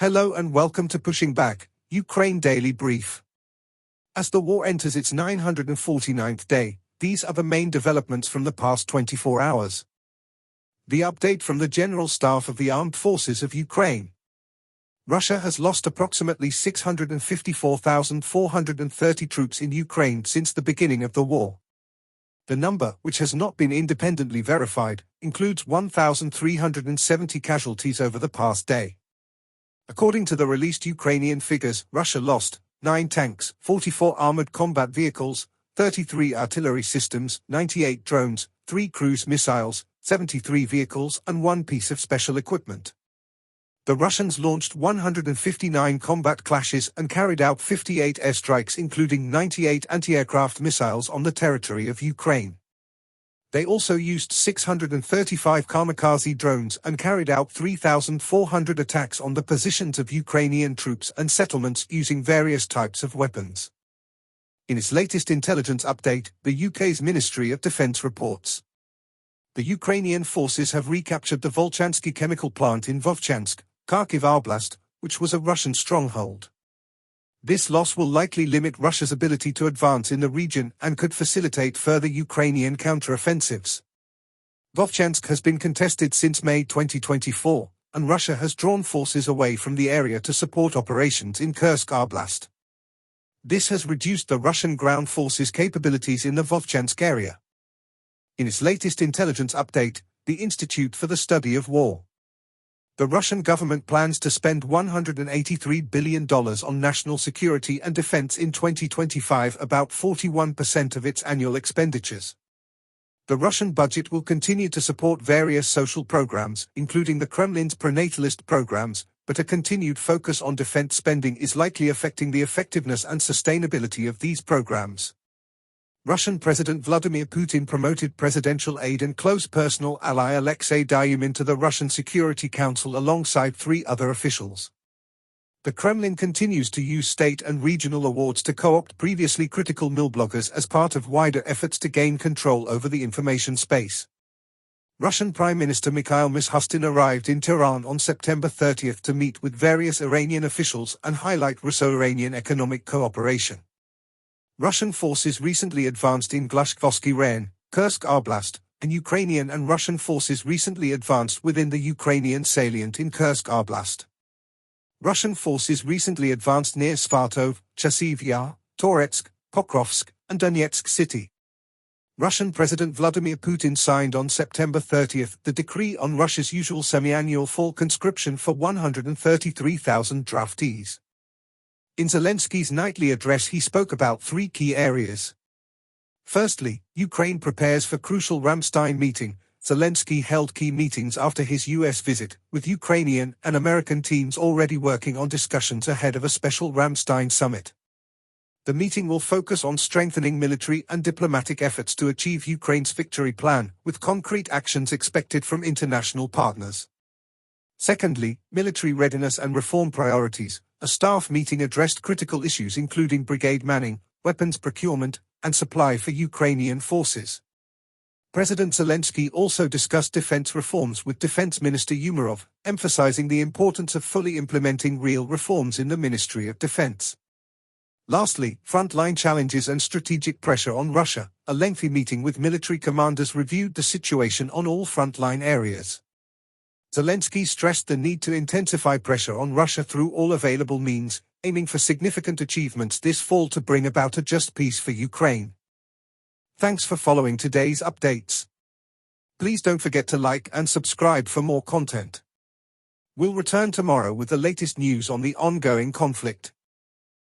Hello and welcome to Pushing Back, Ukraine Daily Brief. As the war enters its 949th day, these are the main developments from the past 24 hours. The update from the General Staff of the Armed Forces of Ukraine. Russia has lost approximately 654,430 troops in Ukraine since the beginning of the war. The number, which has not been independently verified, includes 1,370 casualties over the past day. According to the released Ukrainian figures, Russia lost 9 tanks, 44 armored combat vehicles, 33 artillery systems, 98 drones, 3 cruise missiles, 73 vehicles and 1 piece of special equipment. The Russians launched 159 combat clashes and carried out 58 airstrikes, including 98 anti-aircraft missiles on the territory of Ukraine. They also used 635 kamikaze drones and carried out 3,400 attacks on the positions of Ukrainian troops and settlements using various types of weapons. In its latest intelligence update, the UK's Ministry of Defence reports the Ukrainian forces have recaptured the Volchansky chemical plant in Vovchansk, Kharkiv Oblast, which was a Russian stronghold. This loss will likely limit Russia's ability to advance in the region and could facilitate further Ukrainian counteroffensives. Vovchansk has been contested since May 2024, and Russia has drawn forces away from the area to support operations in Kursk Oblast. This has reduced the Russian ground forces' capabilities in the Vovchansk area. In its latest intelligence update, the Institute for the Study of War. The Russian government plans to spend $183 billion on national security and defense in 2025, about 41% of its annual expenditures. The Russian budget will continue to support various social programs, including the Kremlin's pronatalist programs, but a continued focus on defense spending is likely affecting the effectiveness and sustainability of these programs. Russian President Vladimir Putin promoted presidential aide and close personal ally Alexei Dyumin to the Russian Security Council alongside 3 other officials. The Kremlin continues to use state and regional awards to co-opt previously critical mill bloggers as part of wider efforts to gain control over the information space. Russian Prime Minister Mikhail Mishustin arrived in Tehran on September 30 to meet with various Iranian officials and highlight Russo-Iranian economic cooperation. Russian forces recently advanced in Glushkovsky Rayon, Kursk Oblast, and Ukrainian and Russian forces recently advanced within the Ukrainian salient in Kursk Oblast. Russian forces recently advanced near Svatov, Chasiv Yar, Toretsk, Pokrovsk, and Donetsk City. Russian President Vladimir Putin signed on September 30 the decree on Russia's usual semi-annual fall conscription for 133,000 draftees. In Zelensky's nightly address, he spoke about 3 key areas. Firstly, Ukraine prepares for crucial Ramstein meeting. Zelensky held key meetings after his U.S. visit, with Ukrainian and American teams already working on discussions ahead of a special Ramstein summit. The meeting will focus on strengthening military and diplomatic efforts to achieve Ukraine's victory plan, with concrete actions expected from international partners. Secondly, military readiness and reform priorities. A staff meeting addressed critical issues including brigade manning, weapons procurement, and supply for Ukrainian forces. President Zelensky also discussed defense reforms with Defense Minister Umerov, emphasizing the importance of fully implementing real reforms in the Ministry of Defense. Lastly, frontline challenges and strategic pressure on Russia. A lengthy meeting with military commanders reviewed the situation on all frontline areas. Zelensky stressed the need to intensify pressure on Russia through all available means, aiming for significant achievements this fall to bring about a just peace for Ukraine. Thanks for following today's updates. Please don't forget to like and subscribe for more content. We'll return tomorrow with the latest news on the ongoing conflict.